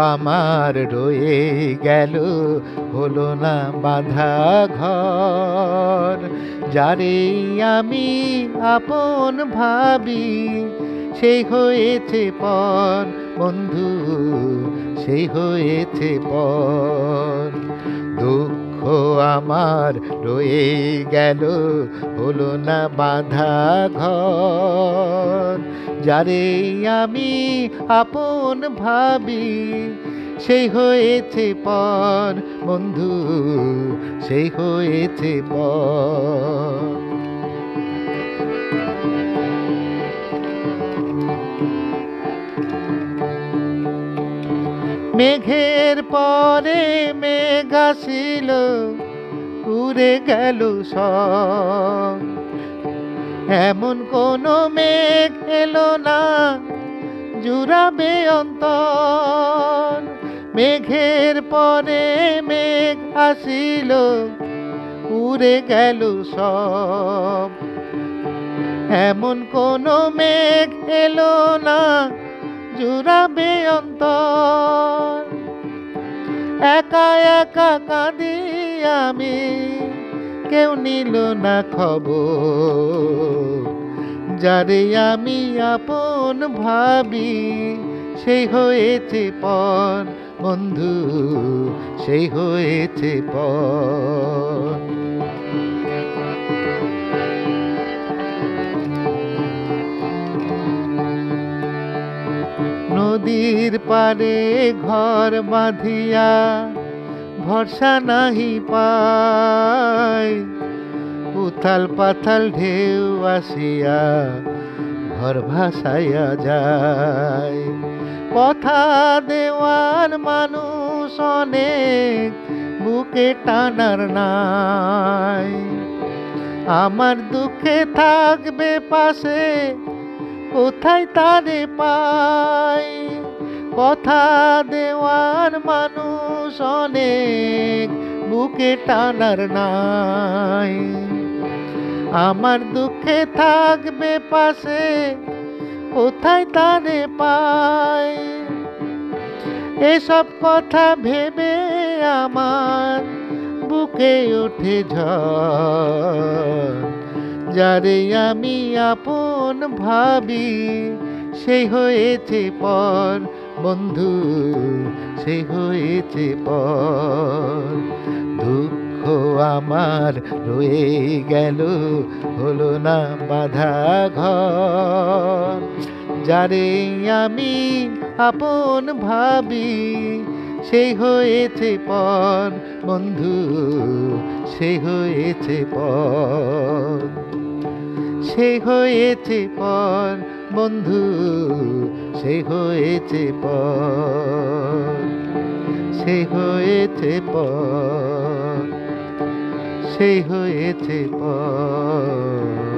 আমার রয়ে গেল, হলো না বাঁধা ঘর। যারে আমি আপন ভাবি, সেই হয়েছে পর বন্ধু, সেই হয়েছে পর। দুঃখ আমার রয়ে গেল, হলো না বাঁধা ঘর। যারে আমি আপন ভাবি, সেই হয়েছে পর বন্ধু, সেই হয়েছে পর। মেঘের পরে মেঘ আসিল, উড়ে গেল সব। এমন কোনো মেঘ এলো না, জুড়াবে অন্তর। মেঘের পরে মেঘ আসিল, উড়ে গেল সব। এমন কোনো মেঘ এলো না, জুড়াবে অন্তর। একা একা কাঁদি আমি, কেউ নিল না খবর। যারে আমি আপন ভাবি, সেই হয়েছে পর বন্ধু, সেই হয়েছে পর। নদীর পারে ঘর বাঁধিয়া, ভরসা নাহি পাই। উথাল পাথাল ঢেউ আসিয়া, ঘর ভাসাইয়া যায়। কথা দেওয়ার মানুষ অনেক, বুকে টানার নাই। আমার দুঃখে থাকবে পাশে, কোথায় তারে পাই। কথা দেওয়ার মানুষ অনেক, বুকে টানার নাই। আমার দুঃখে থাকবে পাশে, কোথায় তারে পাই। এসব কথা ভেবে আমার বুকে ওঠে ঝড়। যারে আমি আপন ভাবি, সেই হয়েছে পর বন্ধু, সেই হয়েছে পর। দুঃখ আমার রয়ে গেল, হলো না বাঁধা ঘর। যারে আমি আপন ভাবি, সেই হয়েছে পর বন্ধু, সেই হয়েছে পর। সেই হয়েছে পর বন্ধু, সেই হয়েছে পর। সেই হয়েছে পর, সেই হয়েছে পর।